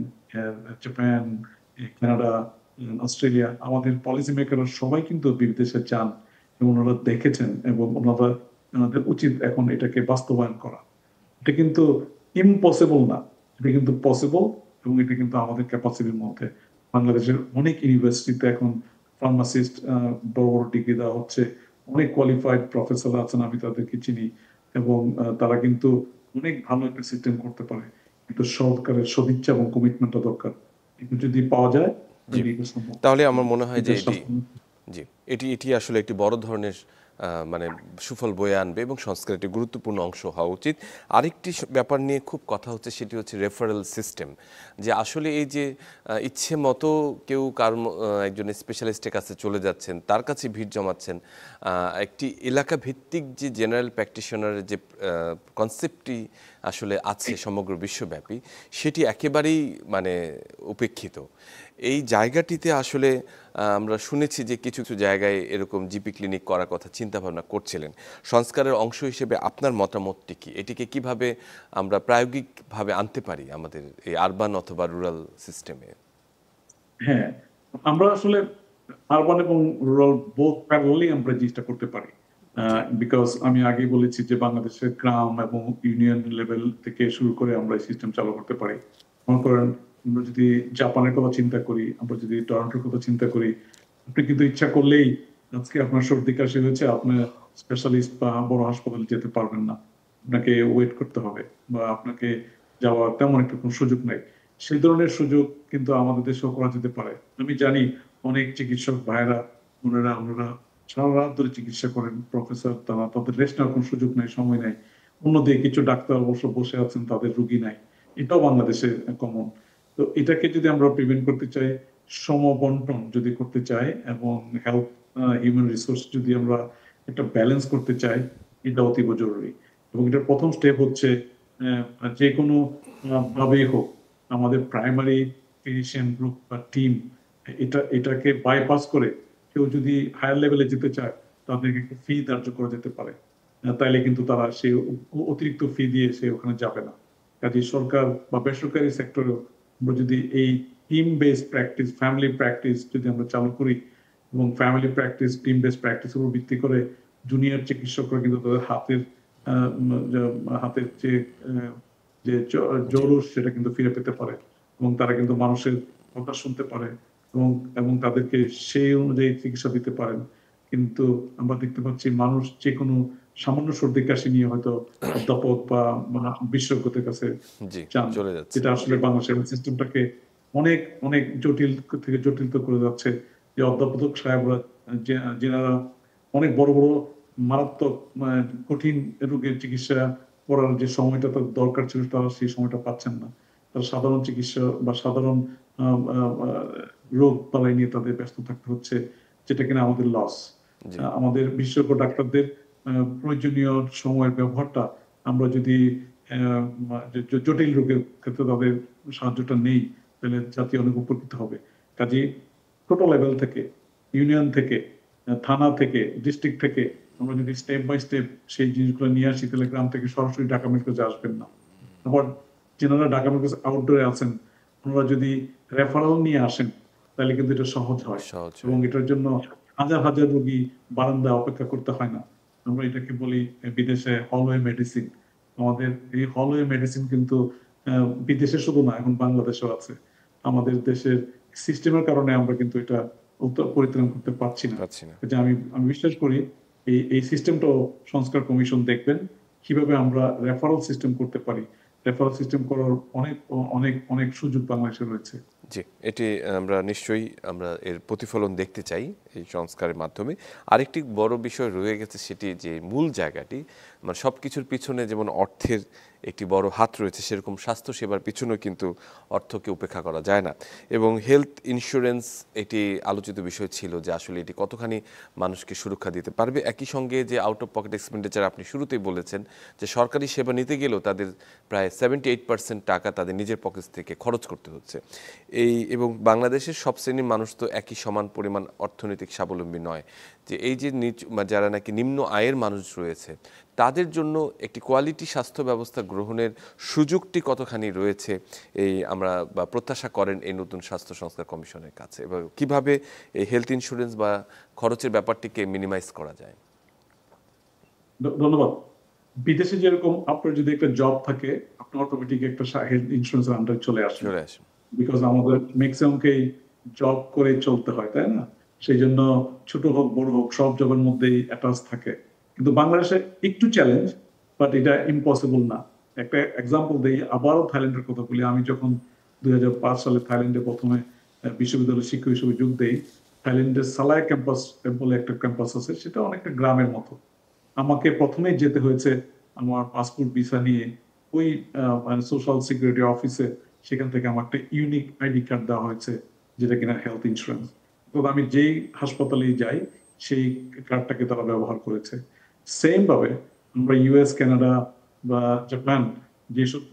জাপান, কানাডা, অস্ট্রেলিয়া, আমাদের পলিসি মেকাররা সবাই কিন্তু বিদেশে যান এবং ওনারা দেখেছেন, এবং ওনাদের উচিত এখন এটাকে বাস্তবায়ন করা। এটা কিন্তু ইম্পসিবল না, এটা কিন্তু পসিবল, এবং এটা কিন্তু আমাদের ক্যাপাসিটির মধ্যে। বাংলাদেশের অনেক ইউনিভার্সিটিতে এখন ফার্মাসিস্ট বড় বড় ডিগ্রি দেওয়া হচ্ছে, অনেক কোয়ালিফাইড প্রফেসর আছেন, আমি তাদেরকে চিনি, এবং তারা কিন্তু অনেক ভালো একটা সিস্টেম করতে পারে। কিন্তু সরকারের সদিচ্ছা এবং কমিটমেন্টটা দরকার। এগুলো যদি পাওয়া যায় জি। তাহলে এটা সম্ভব। তাহলে আমার মনে হয় যে এটা এটি, স্বাস্থ্য। জি, এটি আসলে একটি বড় ধরনের মানে সুফল বয়ে আনবে এবং সংস্কারের একটি গুরুত্বপূর্ণ অংশ হওয়া উচিত। আরেকটি ব্যাপার নিয়ে খুব কথা হচ্ছে, সেটি হচ্ছে রেফারেল সিস্টেম। যে আসলে এই যে ইচ্ছে মতো কেউ একজন স্পেশালিস্টের কাছে চলে যাচ্ছেন, তার কাছে ভিড় জমাচ্ছেন, একটি এলাকা ভিত্তিক যে জেনারেল প্র্যাকটিশনারের যে কনসেপ্টটি আসলে আছে সমগ্র বিশ্বব্যাপী, সেটি একেবারেই মানে উপেক্ষিত। এই জায়গাটিতে আসলে আমরা শুনেছি যে কিছু কিছু জায়গায় এরকম জিপি ক্লিনিক করার কথা চিন্তা ভাবনা করছিলেন। সংস্কারের অংশ হিসেবে আপনার মতামতটি কি? এটিকে কিভাবে আমরা প্রায়োগিকভাবে আনতে পারি আমাদের এই আরবান অথবা রুরাল সিস্টেমে? হ্যাঁ, আমরা আসলে আরবান এবং রুরাল বোথ প্যারালালি আমরা জিনিসটা করতে পারি। জি। বিকজ আমি আগেই বলেছি যে বাংলাদেশের গ্রাম এবং ইউনিয়ন লেভেল থেকে শুরু করে আমরা এই সিস্টেম চালু করতে পারি। মনে করেন, আমরা যদি জাপানের কথা চিন্তা করি, আমরা যদি টরন্টোর কথা চিন্তা করি, আপনি কিন্তু ইচ্ছা করলেই আজকে আপনার সর্দি কাশি হয়েছে, আপনার স্পেশালিস্ট বা বড় হাসপাতালে যেতে পারবেন না, আপনাকে ওয়েট করতে হবে, বা আপনাকে যাওয়ার তেমন একটা কোনো সুযোগ নাই। সেই ধরনের সুযোগ কিন্তু আমাদের দেশেও করা যেতে পারে। আমি জানি অনেক চিকিৎসক ভাইয়েরা, ওনারা সারা রাত ধরে চিকিৎসা করেন, প্রফেসর, তাদের রেস্ট নেওয়ার কোনো সুযোগ নাই, সময় নাই। অন্যদিকে কিছু ডাক্তার অবশ্য বসে আছেন, তাদের রুগী নাই। এটাও বাংলাদেশে কমন। তো এটাকে যদি আমরা প্রিভেন্ট করতে চাই, সমবন্টন যদি করতে চাই, এবং হেলথ হিউম্যান রিসোর্স যদি আমরা একটা ব্যালেন্স করতে চাই, এটা অতীব জরুরি। এবং এটার প্রথম স্টেপ হচ্ছে যে কোনো ভাবেই হোক, আমাদের প্রাইমারি ফিজিশিয়ান গ্রুপ বা টিম এটাকে বাইপাস করে কেউ যদি হায়ার লেভেলে যেতে চায়, তাদেরকে একটু ফি ধার্য করা যেতে পারে। তাইলে কিন্তু তারা সেই অতিরিক্ত ফি দিয়ে সে ওখানে যাবে না। কাজে সরকার বা বেসরকারি সেক্টরেও আমরা যদি এই team base practice, family practice যদি আমরা চালু করি, এবং ফ্যামিলি প্র্যাকটিস, টিম বেস প্র্যাকটিসের উপর ভিত্তি করে জুনিয়র চিকিৎসকরা কিন্তু তাদের হাতের যে জি। জৌলুস সেটা কিন্তু ফিরে পেতে পারে, এবং তারা কিন্তু মানুষের কথা শুনতে পারে, এবং এবং তাদেরকে সেই অনুযায়ী চিকিৎসা দিতে পারেন। কিন্তু আমরা দেখতে পাচ্ছি মানুষ যে কোনো সামান্য সর্দি কাশি নিয়ে হয়তো অধ্যাপক বা বিশেষজ্ঞদের কাছে জি, চান, চলে যাচ্ছে। যেটা আসলে বাংলাদেশের সিস্টেমটাকে অনেক অনেক জটিল থেকে জটিল করে যাচ্ছে। যে অধ্যাপক সাহেবরা, যেনারা অনেক বড় বড় মারাত্মক কঠিন রোগের চিকিৎসা করার যে সময়টা তার দরকার ছিল, তারা সেই সময়টা পাচ্ছেন না। তারা সাধারণ চিকিৎসা বা সাধারণ রোগ বালাই নিয়ে তাদের ব্যস্ত থাকতে হচ্ছে, যেটা কিনা আমাদের লস। জি আমাদের বিশেষজ্ঞ ডাক্তারদের প্রয়োজনীয় সময়ের ব্যবহারটা আমরা যদি জটিল রোগের ক্ষেত্রে তাদের সাহায্যটা নেই, তাহলে জাতি অনেক উপকৃত হবে। কাজেই ছোট লেভেল থেকে, ইউনিয়ন থেকে, থানা থেকে, ডিস্ট্রিক্ট থেকে আমরা যদি স্টেপ বাই স্টেপ সেই জিনিসগুলো নিয়ে আসি, তাহলে গ্রাম থেকে সরাসরি ঢাকা মেডিকেলে আসবেন না। আবার যেনারা ঢাকা মেডিকেল আউটডোরে আছেন, ওনারা যদি রেফারেল নিয়ে আসেন, তাহলে কিন্তু এটা সহজ হয় সহজ এবং হয়। এটার জন্য হাজার হাজার রোগী বারান্দায় অপেক্ষা করতে হয় না। আমরা এটাকে বলি বিদেশে হলওয়ে মেডিসিন। আমাদের এই হলওয়ে মেডিসিন কিন্তু বিদেশে শুধু না, এখন বাংলাদেশেও আছে। আমাদের দেশের সিস্টেমের কারণে আমরা কিন্তু এটা পরিত্রাণ করতে পারছি না। পাচ্ছি না। যে আমি আমি বিশ্বাস করি এই সিস্টেমটাও সংস্কার কমিশন দেখবেন, কিভাবে আমরা রেফারেল সিস্টেম করতে পারি। রেফারেল সিস্টেম করার অনেক অনেক অনেক সুযোগ বাংলাদেশে রয়েছে। জি, এটি আমরা নিশ্চয়ই আমরা এর প্রতিফলন দেখতে চাই এই সংস্কারের মাধ্যমে। আরেকটি বড় বিষয় রয়ে গেছে, সেটি যে মূল জায়গাটি, মানে সবকিছুর পিছনে যেমন অর্থের একটি বড় হাত রয়েছে, সেরকম স্বাস্থ্যসেবার পিছনেও কিন্তু অর্থকে উপেক্ষা করা যায় না। এবং হেলথ ইন্স্যুরেন্স এটি আলোচিত বিষয় ছিল যে আসলে এটি কতখানি মানুষকে সুরক্ষা দিতে পারবে। একই সঙ্গে যে আউট অফ পকেট এক্সপেন্ডিচার আপনি শুরুতেই বলেছেন, যে সরকারি সেবা নিতে গেলেও তাদের প্রায় 78% টাকা তাদের নিজের পকেট থেকে খরচ করতে হচ্ছে। এবং বাংলাদেশের সব শ্রেণীর মানুষ তো একই সমান পরিমাণ অর্থনৈতিক স্বাবলম্বী নয়। যে এই যে যারা নাকি নিম্ন আয়ের মানুষ রয়েছে, তাদের জন্য একটি কোয়ালিটি স্বাস্থ্য ব্যবস্থা গ্রহণের সুযোগটি কতখানি রয়েছে এই আমরা বা প্রত্যাশা করেন এই নতুন স্বাস্থ্য সংস্কার কমিশনের কাছে, এবং কিভাবে এই হেলথ ইন্স্যুরেন্স বা খরচের ব্যাপারটিকে মিনিমাইজ করা যায়? ধন্যবাদ। বিদেশে যেরকম আপনার যদি একটা জব থাকে, আপনি অটোমেটিক একটা হেলথ ইন্স্যুরেন্সের আন্ডারে চলে আসেন। চলে আসুন। বিকজ আমাদের ম্যাক্সিমামকেই জব করে চলতে হয়, তাই না? সেই জন্য ছোট হোক বড় হোক সব জবের মধ্যেই অ্যাটাচ থাকে। কিন্তু বাংলাদেশে একটু চ্যালেঞ্জ, বাট এটা ইম্পসিবল না। একটা এক্সাম্পল দেই, আবারও থাইল্যান্ডের কথা বলি। আমি যখন 2005 সালে থাইল্যান্ডে প্রথমে বিশ্ববিদ্যালয় শিক্ষক হিসেবে যোগ দেই, থাইল্যান্ডের সালায় ক্যাম্পাস বলে একটা ক্যাম্পাস আছে, সেটা অনেকটা গ্রামের মতো। আমাকে প্রথমেই যেতে হয়েছে আমার পাসপোর্ট ভিসা নিয়ে ওই মানে সোশ্যাল সিকিউরিটি অফিসে। সেখান থেকে আমার একটা ইউনিক আইডি কার্ড দেওয়া হয়েছে, যেটা কিনা হেলথ ইন্স্যুরেন্স। তো আমি যেই হাসপাতালেই যাই, সেই কার্ডটাকে তারা ব্যবহার করেছে। সেম ভাবে আমরা ইউএস, কানাডা বা জাপান, যেসব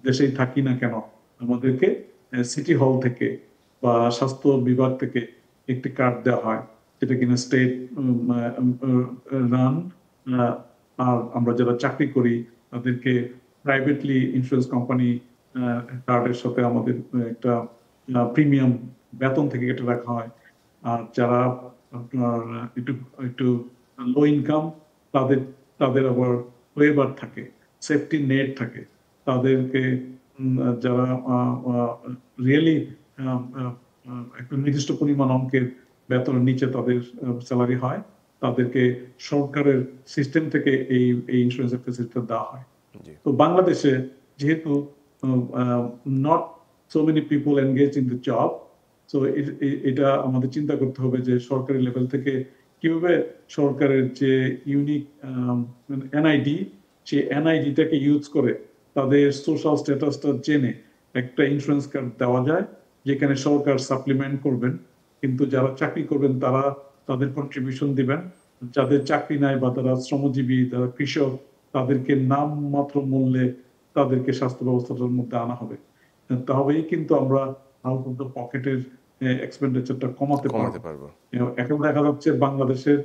দেশেই থাকি না কেন, আমাদেরকে সিটি হল থেকে বা স্বাস্থ্য বিভাগ থেকে একটি কার্ড দেওয়া হয়, যেটা কিনা স্টেট রান। আর আমরা যারা চাকরি করি, তাদেরকে প্রাইভেটলি ইন্স্যুরেন্স কোম্পানি কার্ডের সাথে আমাদের একটা প্রিমিয়াম বেতন থেকে কেটে রাখা হয়। আর যারা আপনার একটু একটু লো ইনকাম, তাদের তাদের আবার ওয়েবার থাকে, সেফটি নেট থাকে। তাদেরকে যারা রিয়েলি একটা নির্দিষ্ট পরিমাণ অঙ্কের বেতনের নিচে তাদের স্যালারি হয়, তাদেরকে সরকারের সিস্টেম থেকে এই ইন্স্যুরেন্সের ফেসিলিটি দেওয়া হয়। জি তো বাংলাদেশে যেহেতু not so many people engage in the job, so এটা আমাদের চিন্তা করতে হবে যে সরকারি লেভেল থেকে কিভাবে সরকারের যে ইউনিক এনআইডি, সেই এনআইডিটাকে ইউজ করে তাদের সোশ্যাল স্ট্যাটাসটা জেনে একটা ইন্স্যুরেন্স কার্ড দেওয়া যায়, যেখানে সরকার সাপ্লিমেন্ট করবেন, কিন্তু যারা চাকরি করবেন তারা তাদের কন্ট্রিবিউশন দিবেন। যাদের চাকরি নাই বা তারা শ্রমজীবী, যারা কৃষক, তাদেরকে নামমাত্র মূল্যে তাদেরকে স্বাস্থ্য ব্যবস্থাটার মধ্যে আনা হবে। তবেই কিন্তু আমরা আউট অফ দ্য পকেটের এক্সপেন্ডিচারটা কমাতে কমাতে পারবো। পারবো। এখন দেখা যাচ্ছে বাংলাদেশের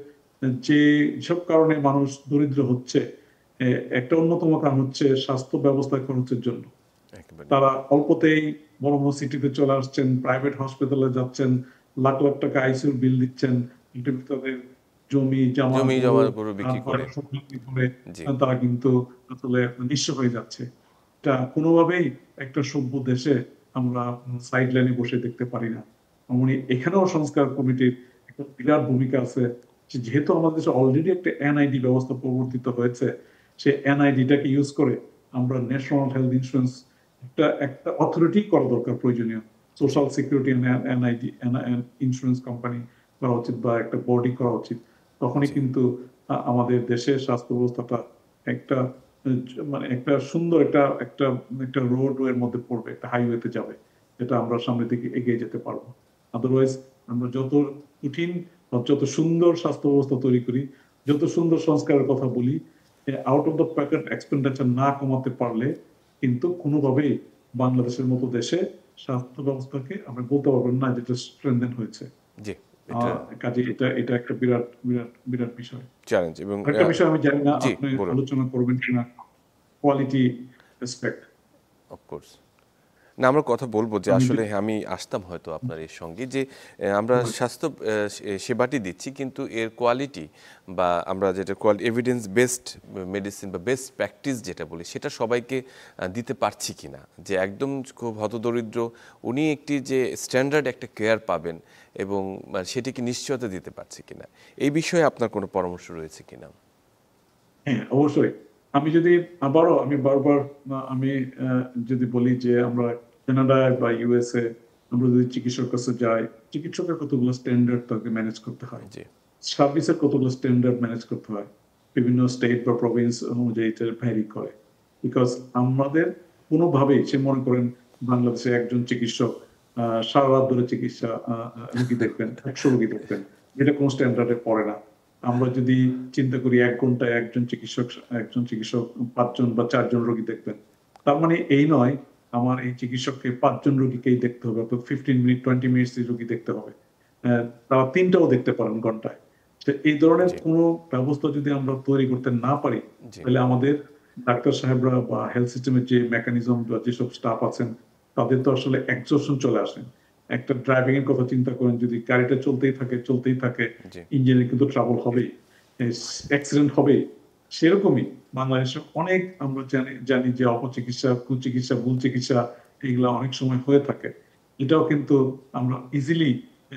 যে সব কারণে মানুষ দরিদ্র হচ্ছে, একটা অন্যতম কারণ হচ্ছে স্বাস্থ্য ব্যবস্থায় খরচের জন্য। একেবারে। তারা অল্পতেই বড় বড় সিটিতে চলে আসছেন, প্রাইভেট হসপিটালে যাচ্ছেন, লাখ লাখ টাকা আইসিইউ বিল দিচ্ছেন, এটার ভিতরে জমি জমা জমি গরু জমা গরু বিক্রি করে। বিক্রি করে জি তারা কিন্তু আসলে নিঃস্ব হয়ে যাচ্ছে। এটা কোনোভাবেই একটা সভ্য দেশে আমরা সাইড লাইনে বসে দেখতে পারি না। মানে এখানেও সংস্কার কমিটির একটা বিরাট ভূমিকা আছে। যেহেতু আমাদের দেশে অলরেডি একটা এনআইডি ব্যবস্থা প্রবর্তিত হয়েছে, সেই এনআইডিটাকে ইউজ করে আমরা ন্যাশনাল হেলথ ইন্স্যুরেন্স একটা একটা অথরিটি করা দরকার, প্রয়োজনীয় জি social security NID insurance company করা উচিত বা একটা বডি করা উচিত। তখনই জি কিন্তু আমাদের দেশের স্বাস্থ্য ব্যবস্থাটা একটা মানে একটা সুন্দর একটা একটা একটা রোড এর মধ্যে পড়বে, একটা হাইওয়েতে যাবে, যেটা আমরা সামনের দিকে এগিয়ে যেতে পারবো। আদারওয়াইজ আমরা যত কঠিন বা যত সুন্দর স্বাস্থ্য ব্যবস্থা তৈরি করি, যত সুন্দর সংস্কারের কথা বলি, out of the pocket expenditure না কমাতে পারলে কিন্তু কোনোভাবেই বাংলাদেশের মতো দেশে স্বাস্থ্য ব্যবস্থাকে আমরা বলতে পারবো না যেটা স্ট্রেনথেন হয়েছে। জি, এটা কাজে এটা এটা একটা বিরাট বিরাট বিরাট বিষয়। চ্যালেঞ্জ এবং আরেকটা বিষয় আমি জানি না জি আপনি বলুন। আলোচনা করবেন কিনা, কোয়ালিটি রেসপেক্ট। অফকোর্স। না, আমরা কথা বলবো যে আমি আসলে আমি আসতাম হয়তো আপনার এর সঙ্গে যে আমরা স্বাস্থ্য সেবাটি দিচ্ছি, কিন্তু এর কোয়ালিটি বা আমরা যেটা এভিডেন্স বেসড মেডিসিন বা বেস্ট প্র্যাকটিস যেটা বলি, সেটা সবাইকে দিতে পারছি কিনা, যে একদম খুব হতদরিদ্র উনি একটি যে স্ট্যান্ডার্ড একটা কেয়ার পাবেন এবং সেটিকে নিশ্চয়তা দিতে পারছি কিনা, এই বিষয়ে আপনার কোনো পরামর্শ রয়েছে কিনা? হ্যাঁ, অবশ্যই। আমি বারবার আমি যদি বলি যে আমরা কানাডায় বা ইউএসএ আমরা যদি চিকিৎসকের কাছে যাই, চিকিৎসকের কতগুলো স্ট্যান্ডার্ড তাকে ম্যানেজ করতে হয়, জি সার্ভিসের কতগুলো স্ট্যান্ডার্ড ম্যানেজ করতে হয়, বিভিন্ন স্টেট বা প্রভিন্স অনুযায়ী এটা ভ্যারি করে। বিকজ আমাদের কোনোভাবেই সে মনে করেন বাংলাদেশে একজন চিকিৎসক সারা রাত ধরে চিকিৎসা রোগী দেখবেন, 100 রোগী দেখবেন, এটা কোনো স্ট্যান্ডার্ডে পড়ে না। আমরা যদি চিন্তা করি 1 ঘন্টায় একজন চিকিৎসক 5 জন বা 4 জন রোগী দেখবেন, তার মানে এই নয় আমার এই চিকিৎসককে 5 জন রোগীকেই দেখতে হবে, অর্থাৎ 15 মিনিট 20 মিনিটস রোগী দেখতে হবে। তারা 3টাও দেখতে পারেন ঘন্টায়। তো এই ধরনের জি কোনো ব্যবস্থা যদি আমরা তৈরি করতে না পারি, জি তাহলে আমাদের ডাক্তার সাহেবরা বা হেলথ সিস্টেমের যে মেকানিজম বা যেসব স্টাফ আছেন তাদের তো আসলে এক্সহশন চলে আসে। একটা ড্রাইভিং এর কথা চিন্তা করেন, যদি গাড়িটা চলতেই থাকে, জি ইঞ্জিনের কিন্তু ট্রাবল হবেই, অ্যাক্সিডেন্ট হবেই। সেরকমই বাংলাদেশে অনেক আমরা জানি যে অপচিকিৎসা, কুচিকিৎসা, ভুল চিকিৎসা এগুলা অনেক সময় হয়ে থাকে। এটাও কিন্তু আমরা ইজিলি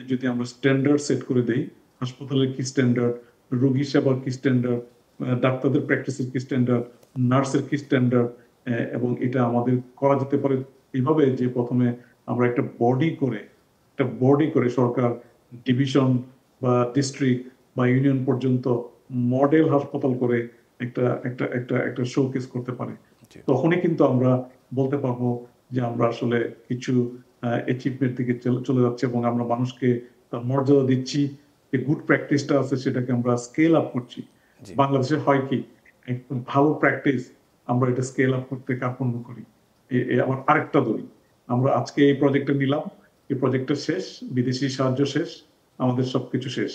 যদি আমরা স্ট্যান্ডার্ড সেট করে দেই, হাসপাতালের কি স্ট্যান্ডার্ড, রোগী সেবার কি স্ট্যান্ডার্ড, ডাক্তারদের প্র্যাকটিসের কি স্ট্যান্ডার্ড, নার্সের কি স্ট্যান্ডার্ড, এবং এটা আমাদের করা যেতে পারে এইভাবে যে প্রথমে আমরা একটা বডি করে সরকার ডিভিশন বা ডিস্ট্রিক্ট বা ইউনিয়ন পর্যন্ত মডেল হাসপাতাল করে একটা একটা একটা একটা শোকেস করতে পারে। জি তখনই কিন্তু আমরা বলতে পারবো যে আমরা আসলে কিছু অ্যাচিভমেন্ট দিকে চলে যাচ্ছে এবং আমরা মানুষকে তার মর্যাদা দিচ্ছি, যে গুড প্র্যাকটিসটা আছে সেটাকে আমরা স্কেল আপ করছি। জি বাংলাদেশে হয় কি, একদম ভালো প্র্যাকটিস আমরা এটা স্কেল আপ করতে কার্পণ্য করি। আবার আরেকটা ধরি, আমরা আজকে এই প্রজেক্টটা নিলাম, এই প্রজেক্টটা শেষ, বিদেশি সাহায্য শেষ, আমাদের সবকিছু শেষ,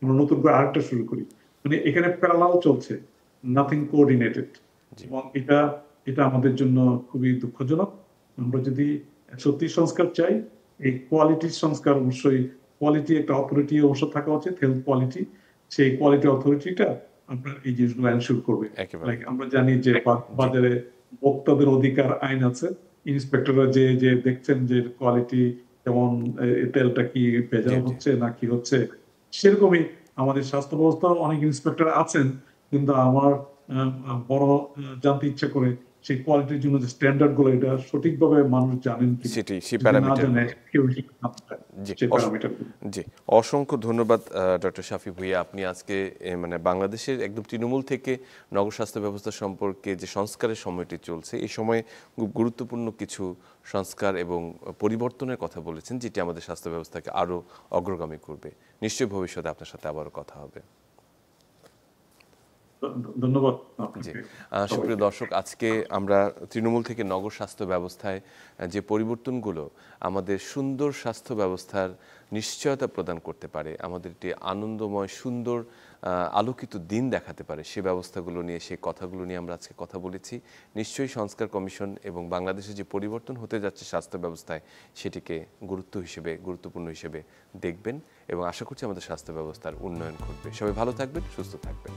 আমরা নতুন করে আরেকটা শুরু করি। মানে এখানে প্যারালাল চলছে, নাথিং কোঅর্ডিনেটেড। জি এবং এটা এটা আমাদের জন্য খুবই দুঃখজনক। আমরা যদি সত্যি সংস্কার চাই, এই কোয়ালিটির সংস্কার অবশ্যই, কোয়ালিটি একটা অথরিটি অবশ্য থাকা উচিত, হেলথ কোয়ালিটি। সেই কোয়ালিটি অথরিটিটা আপনার এই জিনিসগুলো এনশিওর করবে। একেবারে লাইক আমরা জানি যে জি বাজারে ভোক্তাদের অধিকার আইন আছে, ইন্সপেক্টররা যে যে দেখছেন যে কোয়ালিটি, যেমন তেলটা কি জি ভেজাল জি হচ্ছে না কি হচ্ছে, সেরকমই আমাদের স্বাস্থ্য ব্যবস্থাও অনেক ইন্সপেক্টর আছেন। কিন্তু আমার বড় জানতে ইচ্ছা করে সেই কোয়ালিটির জন্য যে স্ট্যান্ডার্ড গুলো এটা সঠিকভাবে মানুষ জানেন কিনা, সেটি সেই যদি না জানে প্যারামিটারগুলো। কেউ জানতে চায় জি সেই প্যারামিটার গুলো। জি, অসংখ্য ধন্যবাদ ডক্টর শাফি ভুঁইয়া। আপনি আজকে মানে বাংলাদেশের একদম তৃণমূল থেকে নগর স্বাস্থ্য ব্যবস্থা সম্পর্কে যে সংস্কারের সময়টি চলছে, এই সময়ে খুব গুরুত্বপূর্ণ কিছু সংস্কার এবং পরিবর্তনের কথা বলেছেন, যেটি আমাদের স্বাস্থ্য ব্যবস্থাকে আরও অগ্রগামী করবে। নিশ্চয়ই ভবিষ্যতে আপনার সাথে আবারও কথা হবে। ধন্যবাদ জি, আপনাকে সুপ্রিয় সবাইকে। দর্শক, আজকে আমরা তৃণমূল থেকে নগর স্বাস্থ্য ব্যবস্থায় যে পরিবর্তনগুলো আমাদের সুন্দর স্বাস্থ্য ব্যবস্থার নিশ্চয়তা প্রদান করতে পারে, আমাদের একটি আনন্দময় সুন্দর আলোকিত দিন দেখাতে পারে, সে ব্যবস্থাগুলো নিয়ে, সেই কথাগুলো নিয়ে আমরা আজকে কথা বলেছি। নিশ্চয়ই সংস্কার কমিশন এবং বাংলাদেশে যে পরিবর্তন হতে যাচ্ছে স্বাস্থ্য ব্যবস্থায়, সেটিকে গুরুত্বপূর্ণ হিসেবে দেখবেন এবং আশা করছি আমাদের স্বাস্থ্য ব্যবস্থার উন্নয়ন ঘটবে। সবাই ভালো থাকবেন, সুস্থ থাকবেন।